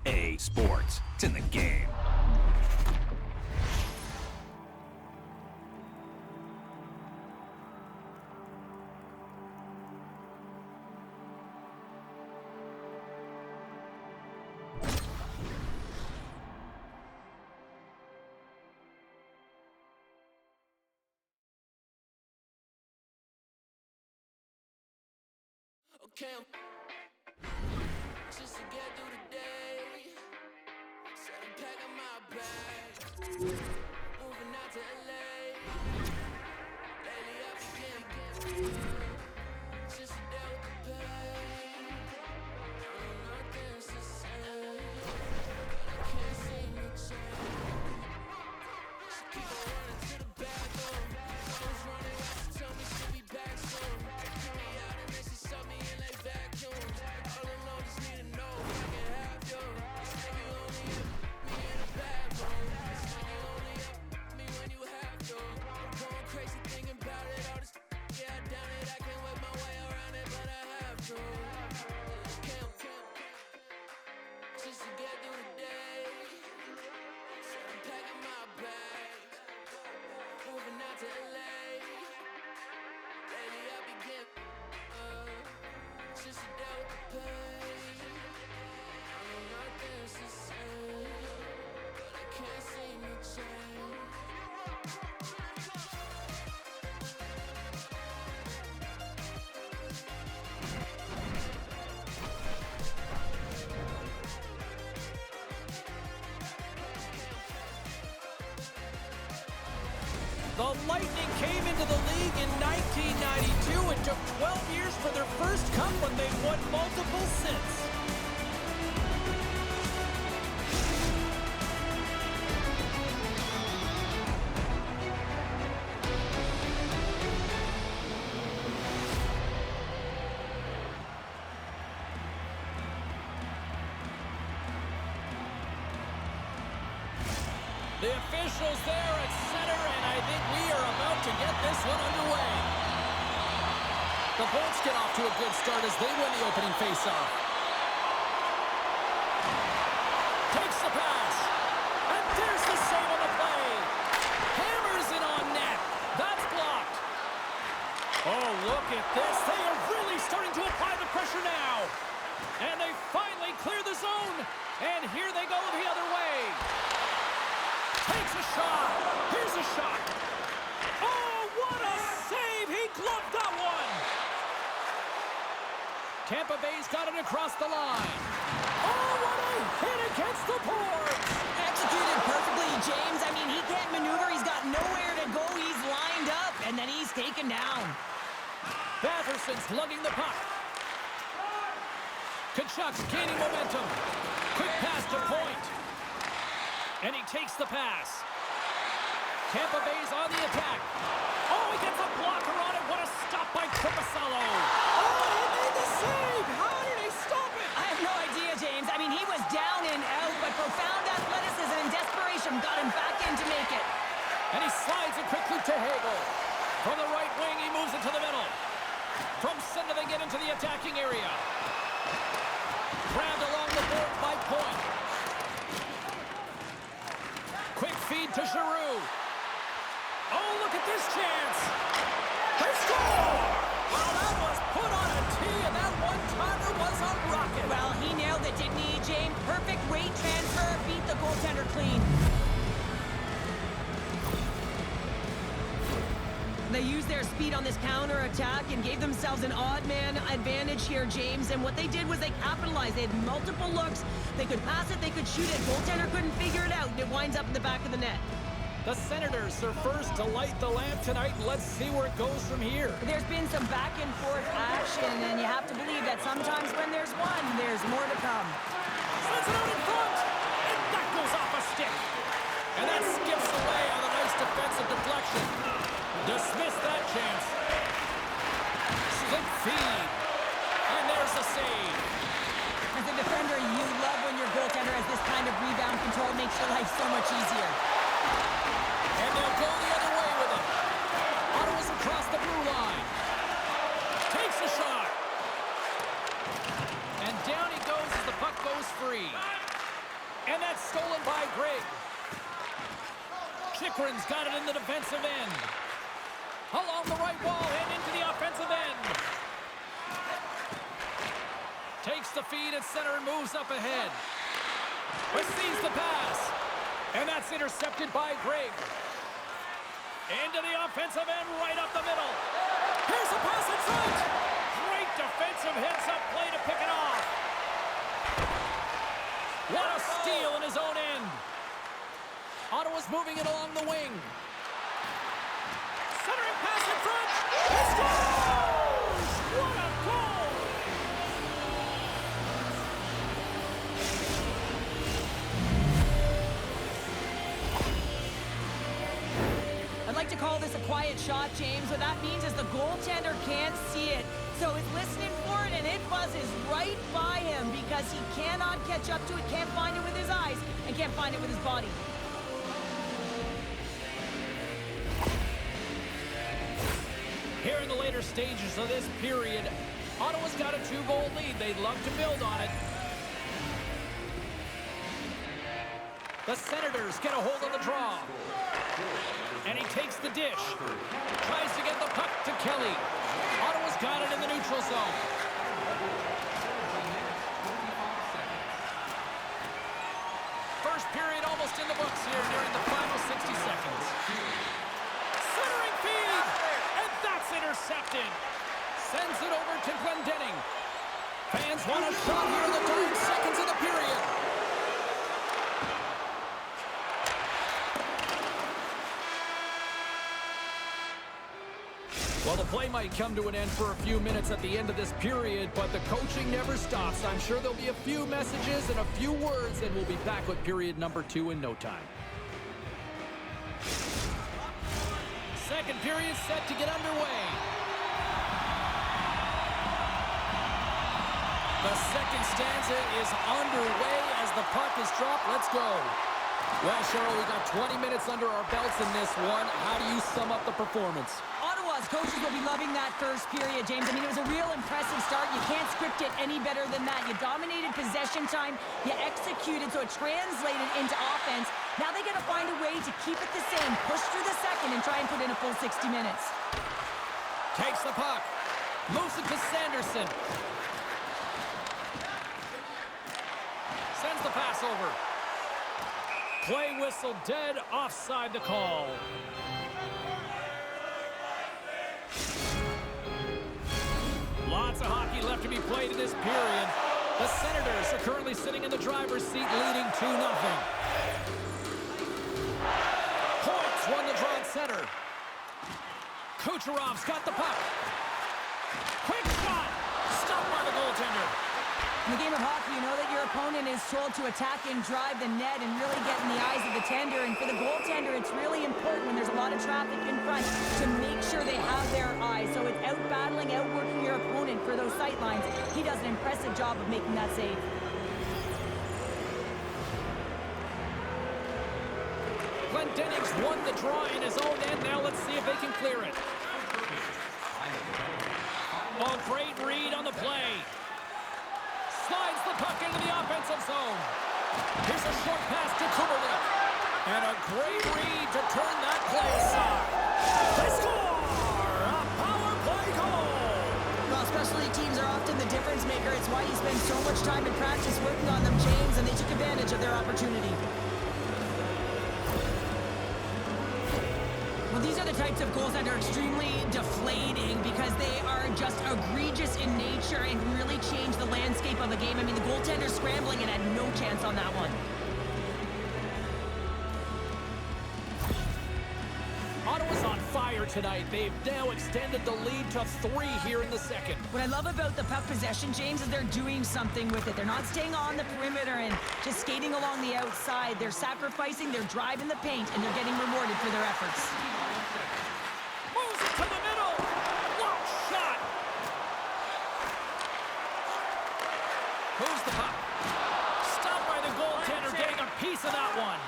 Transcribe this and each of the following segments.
Ott-Tbl Sports. It's in the game. Okay, just to get through the day. Said I'm packing my bag, moving out to LA. Lately I've been getting just to deal with the pain. I know nothing's the same, but I can't seem to change. So keep on running to the back door. Someone's running out to tell me she'll be back soon. Kick me out and then she suck me in like vacuum. All alone, just need to know if I can have you. It's like you only have me in a bad mood. It's like you only have me when you have to. I'm going crazy thinking about it. All this yeah, I done it. I can't work my way around it, but I have to. Can't just to get through the day. Said I'm packing my bags, moving out to LA. Lately I be getting just to deal with the pain. I know nothing's the same, but I can't seem to change. The Lightning came into the league in 1992. It took 12 years for their first cup, but they've won multiple since. The officials there at center, and I think we are about to get this one underway. The Bolts get off to a good start as they win the opening faceoff. Takes the pass, and there's the save on the play. Hammers it on net. That's blocked. Oh, look at this. They are really starting to apply the pressure now. And they finally clear the zone, and here they go the other way. Takes a shot. Here's a shot. Oh, what a save. He gloved that one. Tampa Bay's got it across the line. Oh, what a hit against the boards. Executed perfectly, James. I mean, he can't maneuver. He's got nowhere to go. He's lined up, and then he's taken down. Batterson's lugging the puck. Kachuk's gaining momentum. Quick pass to Point. And he takes the pass. Tampa Bay's on the attack. Oh, he gets a blocker on it. What a stop by Tripacello. Oh, he made the save. How did he stop it? I have no idea, James. I mean, he was down and out, but profound athleticism and desperation got him back in to make it. And he slides it quickly to Hagel. From the right wing, he moves it to the middle. From center, they get into the attacking area. Grabbed along the board by Point. Quick feed to Giroux. Oh, look at this chance. They score! Well, that was put on a tee, and that one-timer was a rocket. Well, he nailed it, didn't he, James? Perfect rate transfer, beat the goaltender clean. They used their speed on this counter-attack and gave themselves an odd-man advantage here, James. And what they did was they capitalized. They had multiple looks. They could pass it, they could shoot it. Goaltender couldn't figure it out, and it winds up in the back of the net. The Senators are first to light the lamp tonight. Let's see where it goes from here. There's been some back-and-forth action, and you have to believe that sometimes when there's one, there's more to come. Sends it out in front, and that goes off a stick. And that skips away on a nice defensive deflection. Dismiss that chance. Slip feed. And there's the save. As a defender, you love when your goaltender has this kind of rebound control. It makes your life so much easier. And they'll go the other way with it. Ottawa's across the blue line. Takes a shot. And down he goes as the puck goes free. And that's stolen by Greg. Chikrin's got it in the defensive end. Along the right wall and into the offensive end. Takes the feed at center and moves up ahead. Receives the pass. And that's intercepted by Greg. Into the offensive end, right up the middle. Here's the pass in front. Great defensive heads-up play to pick it off. What a steal in his own end. Ottawa's moving it along the wing. Centering pass in front. He scores! What a goal! I'd like to call this a quiet shot, James. What that means is the goaltender can't see it. So he's listening for it, and it buzzes right by him because he cannot catch up to it, can't find it with his eyes, and can't find it with his body. Here in the later stages of this period, Ottawa's got a 2-goal lead. They'd love to build on it. The Senators get a hold of the draw. And he takes the dish. Tries to get the puck to Kelly. Ottawa's got it in the neutral zone. First period almost in the books here during the final 60 seconds. Centering feed! And that's intercepted. Sends it over to Glendening. Fans want a shot here in the dying seconds of the period. Well, the play might come to an end for a few minutes at the end of this period, but the coaching never stops. I'm sure there'll be a few messages and a few words, and we'll be back with period number 2 in no time. Second period set to get underway. The second stanza is underway as the puck is dropped. Let's go. Well, Cheryl, we got 20 minutes under our belts in this one. How do you sum up the performance? Ottawa's coaches will be loving that first period, James. I mean, it was a real impressive start. You can't script it any better than that. You dominated possession time. You executed, so it translated into offense. Now they got to find a way to keep it the same, push through the second, and try and put in a full 60 minutes. Takes the puck. Moves it to Sanderson. Sends the pass over. Play whistle dead, offside the call. Lots of hockey left to be played in this period. The Senators are currently sitting in the driver's seat, leading 2-0. Points won the draw at center. Kucherov's got the puck. Quick shot! Stopped by the goaltender. In the game of hockey, you know that your opponent is told to attack and drive the net and really get in the eyes of the tender. And for the goaltender, it's really important when there's a lot of traffic in front to make sure they have their eyes. So it's out-battling, outworking your opponent for those sight lines. He does an impressive job of making that save. Glendening's won the draw in his own end. Now let's see if they can clear it. Oh, great read on the play. Slides the puck into the offensive zone. Here's a short pass to Kubalik. And a great read to turn that play aside. They score! A power play goal! Well, specialty teams are often the difference maker. It's why you spend so much time in practice working on them, James, and they took advantage of their opportunity. Well, these are the types of goals that are extremely deflating because they are just egregious in nature and can really change the landscape of a game. I mean, the goaltender scrambling and had no chance on that one. Ottawa's on fire tonight. They've now extended the lead to 3 here in the second. What I love about the puck possession, James, is they're doing something with it. They're not staying on the perimeter and just skating along the outside. They're sacrificing, they're driving the paint, and they're getting rewarded for their efforts. Moves it to the middle. Long shot. Moves the puck. Stopped by the goaltender, getting a piece of that one.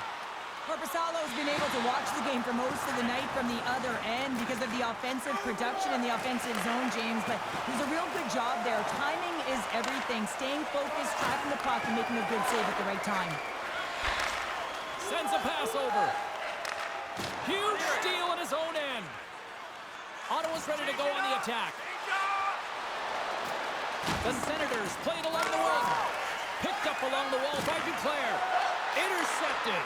Korpisalo's been able to watch the game for most of the night from the other end because of the offensive production in the offensive zone, James, but there's a real good job there. Timing is everything. Staying focused, tracking the puck, and making a good save at the right time. Sends a pass over. Huge steal at his own end. Ottawa's ready to go on the attack. The Senators played along the wing. Picked up along the wall by Duclair. Intercepted.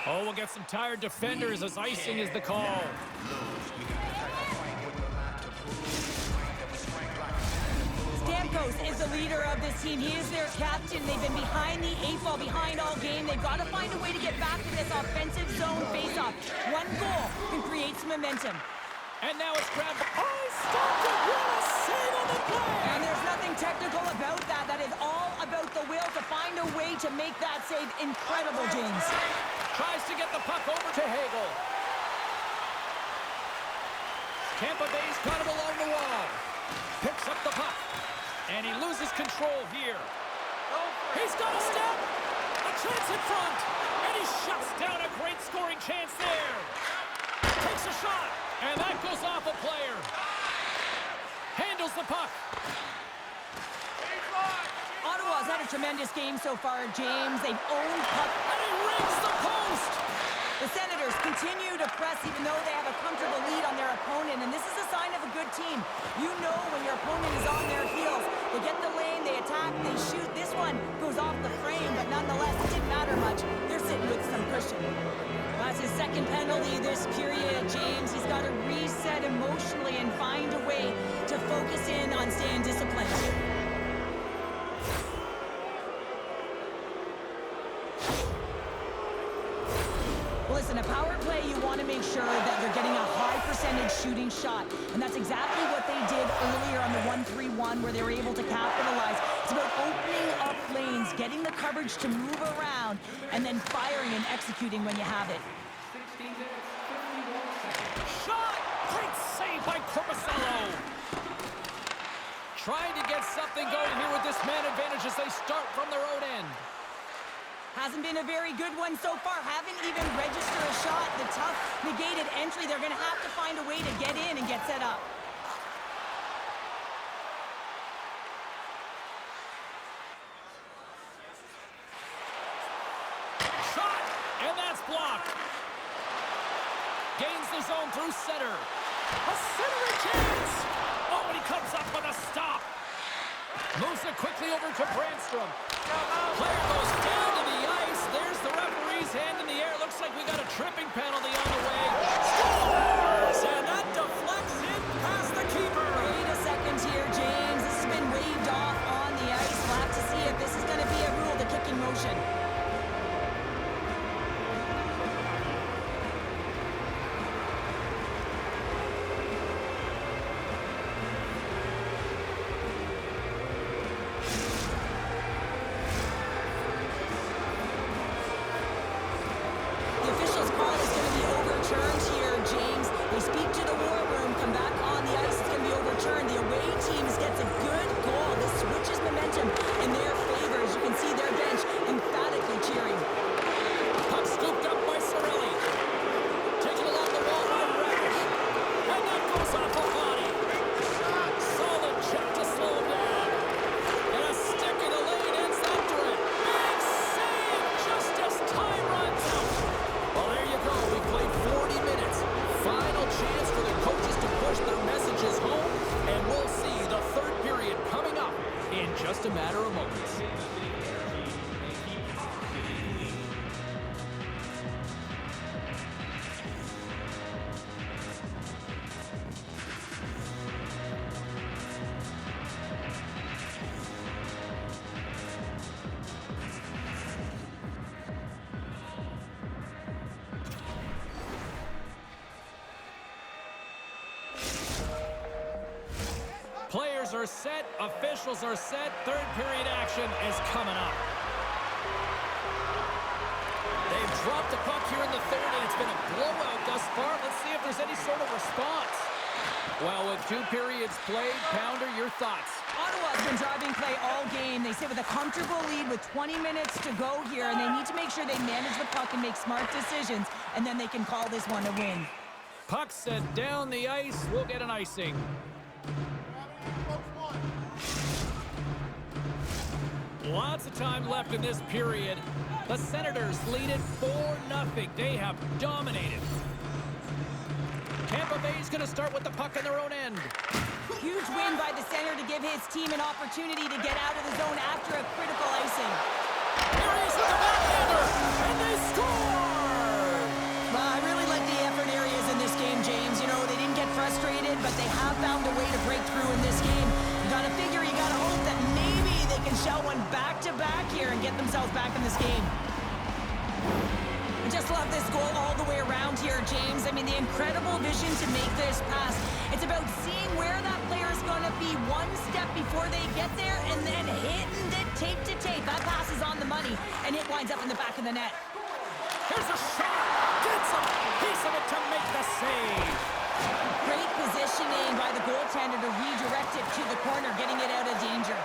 Oh, we'll get some tired defenders as icing is the call. Stamkos is the leader of this team. He is their captain. They've been behind the eight ball, behind all game. They've got to find a way to get back to this offensive zone faceoff. One goal can create some momentum. And now it's grabbed. Oh, stopped it. What a save on the play. And there's nothing technical about that. That is all about the will to find a way to make that save incredible, James. Tries to get the puck over to Hagel. Tampa Bay's got him along the wall. Picks up the puck. And he loses control here. He's got a step. A chance in front. And he shuts down a great scoring chance there. Takes a shot. And that goes off a player. Handles the puck. Ottawa's had a tremendous game so far, James. They've owned puck. And he rings the post. The Senators continue to press even though they have a comfortable lead on their opponent, and this is a sign of a good team. You know when your opponent is on their heels. They get the lane, they attack, they shoot. This one goes off the frame, but nonetheless, it didn't matter much. They're sitting with some cushion. That's his second penalty this period, James. He's got to reset emotionally and find a way to focus in on staying disciplined. Listen, a power play, you want to make sure that they're getting a high percentage shooting shot. And that's exactly what they did earlier on the 1-3-1 where they were able to capitalize. It's about opening up lanes, getting the coverage to move around, and then firing and executing when you have it. Shot! Great save by Corpusalo. Trying to get something going here with this man advantage as they start from their own end. Hasn't been a very good one so far. Haven't even registered a shot. The tough, negated entry. They're going to have to find a way to get in and get set up. Shot! And that's blocked. Gains the zone through center. A centering chance! Oh, and he comes up with a stop. Moves it quickly over to Brandstrom. Player goes down to the ice. There's the referee's hand in the air. Looks like we got a tripping penalty on the way. Scores! And that deflects in past the keeper. Wait a second here, James. This has been waved off on the ice. We'll have to see if this is going to be a rule, the kicking motion. Just a matter of moments. Players are set, officials are set, third period action is coming up. They've dropped the puck here in the third, and it's been a blowout thus far. Let's see if there's any sort of response. Well, with 2 periods played, Pounder, your thoughts? Ottawa's been driving play all game. They sit with a comfortable lead with 20 minutes to go here, and they need to make sure they manage the puck and make smart decisions, and then they can call this one a win. Puck set down the ice. We'll get an icing. Lots of time left in this period. The Senators lead it 4-0. They have dominated. Tampa Bay's going to start with the puck in their own end. Huge win by the center to give his team an opportunity to get out of the zone after a critical icing. Here he is with the backhander, and they score! Well, I really like the effort areas in this game, James. You know, they didn't get frustrated, but they have found a way to break through in this game. You gotta figure, you gotta hope that maybe they can shell one back-to-back here and get themselves back in this game. I just love this goal all the way around here, James. I mean, the incredible vision to make this pass. It's about seeing where that player is going to be one step before they get there and then hitting it tape to tape. That pass is on the money, and it winds up in the back of the net. Here's a shot. Gets a piece of it to make the save. Great positioning by the goaltender to redirect it to the corner, getting it out of danger.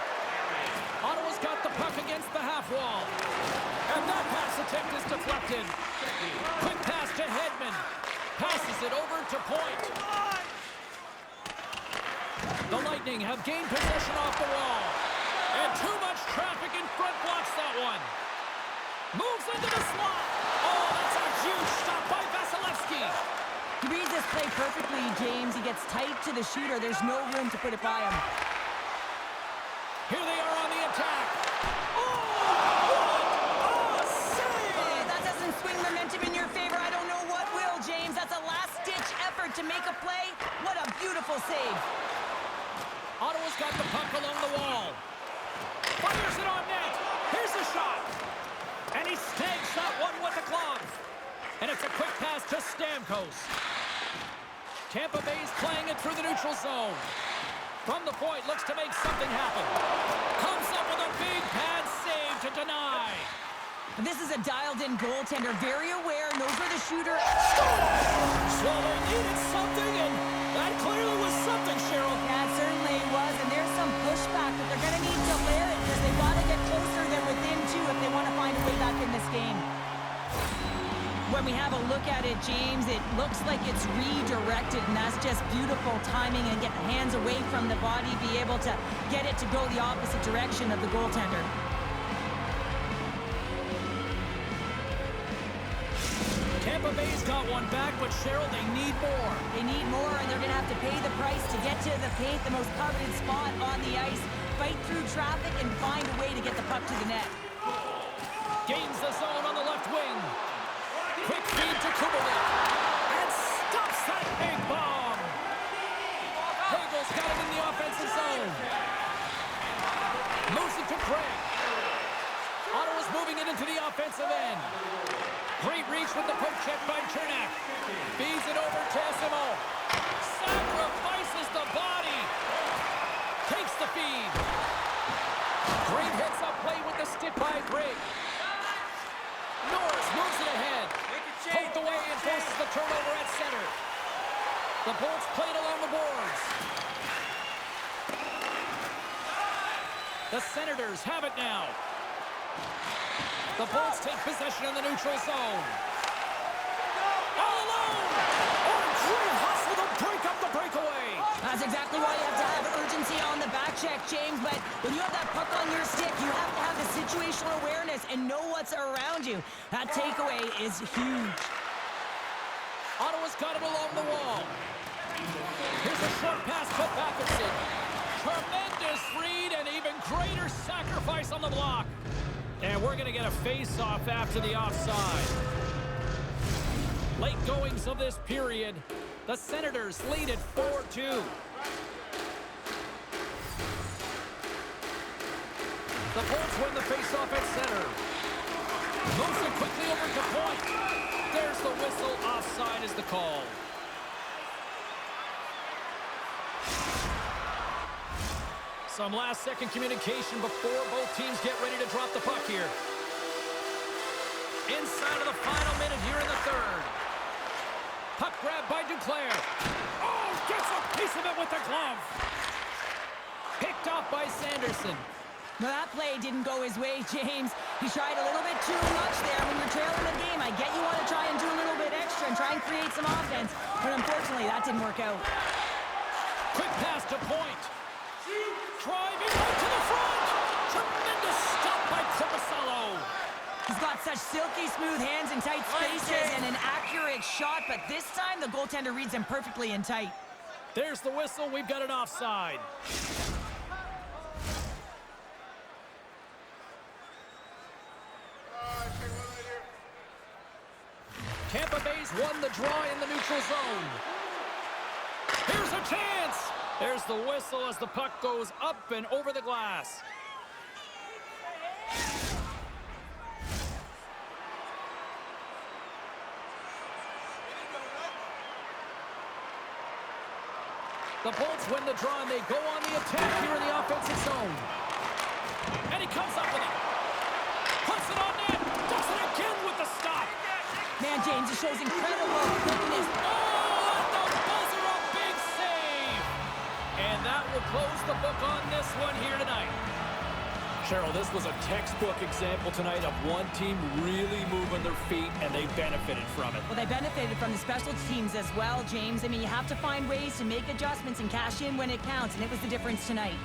Ottawa's got the puck against the half wall. And that pass attempt is deflected. Quick pass to Hedman. Passes it over to Point. The Lightning have gained possession off the wall. And too much traffic in front blocks that one. Moves into the slot. Oh, that's a huge stop by Vasilevsky. He reads this play perfectly, James. He gets tight to the shooter. There's no room to put it by him. Here they are on the attack. Swing momentum in your favor. I don't know what will, James. That's a last-ditch effort to make a play. What a beautiful save. Ottawa's got the puck along the wall. Fires it on net. Here's the shot. And he snags that one with the glove. And it's a quick pass to Stamkos. Tampa Bay's playing it through the neutral zone. From the point, looks to make something happen. Comes up with a big pad save to deny. This is a dialed-in goaltender, very aware, knows where the shooter is. So they needed something, and that clearly was something, Cheryl. That certainly was, and there's some pushback, but they're going to need to layer it because they've got to get closer than within two if they want to find a way back in this game. When we have a look at it, James, it looks like it's redirected, and that's just beautiful timing and get the hands away from the body, be able to get it to go the opposite direction of the goaltender. Tampa Bay's got one back, but Cheryl, they need more. They need more, and they're going to have to pay the price to get to the paint, the most coveted spot on the ice, fight through traffic, and find a way to get the puck to the net. Gains the zone on the left wing. Quick feed to Kubelik. And stops that big bomb. Hagel's got it in the offensive zone. Moves it to Craig. Ottawa's moving it into the offensive end. Great reach with the poke check by Chernak. Feeds it over to Esimo. Sacrifices the body. Takes the feed. Great heads-up play with the stick by Greg. Norris moves it ahead. Poked away and forces the turnover at center. The Bolts played along the boards. The Senators have it now. The Bolts take possession in the neutral zone. All alone! Oh, great hustle to break up the breakaway. That's exactly why you have to have urgency on the back check, James. But when you have that puck on your stick, you have to have the situational awareness and know what's around you. That takeaway is huge. Ottawa's got it along the wall. Here's a short pass to Batherson. Tremendous read and even greater sacrifice on the block. And we're going to get a face-off after the offside. Late goings of this period. The Senators lead at 4-2. The Bolts win the face-off at center. Moves it quickly over to Point. There's the whistle. Offside is the call. Some last-second communication before both teams get ready to drop the puck here. Inside of the final minute here in the third. Puck grab by Duclair. Oh, gets a piece of it with the glove. Picked off by Sanderson. Well, that play didn't go his way, James. He tried a little bit too much there. When you're trailing the game, I get you want to try and do a little bit extra and try and create some offense. But unfortunately, that didn't work out. Quick pass to Point. Driving right to the front. Tremendous stop by Korpisalo. He's got such silky smooth hands in tight spaces and an accurate shot, but this time the goaltender reads him perfectly in tight. There's the whistle. We've got an offside. Tampa Bay's won the draw in the neutral zone. Here's a chance. There's the whistle as the puck goes up and over the glass. The Bolts win the draw, and they go on the attack here in the offensive zone. And he comes up with it. Puts it on net. Does it again with the stop. Man, James, it shows incredible quickness. Oh, and the buzzer, a big save. And that will close the book on this one here tonight. Cheryl, this was a textbook example tonight of one team really moving their feet, and they benefited from it. Well, they benefited from the special teams as well, James. I mean, you have to find ways to make adjustments and cash in when it counts, and it was the difference tonight.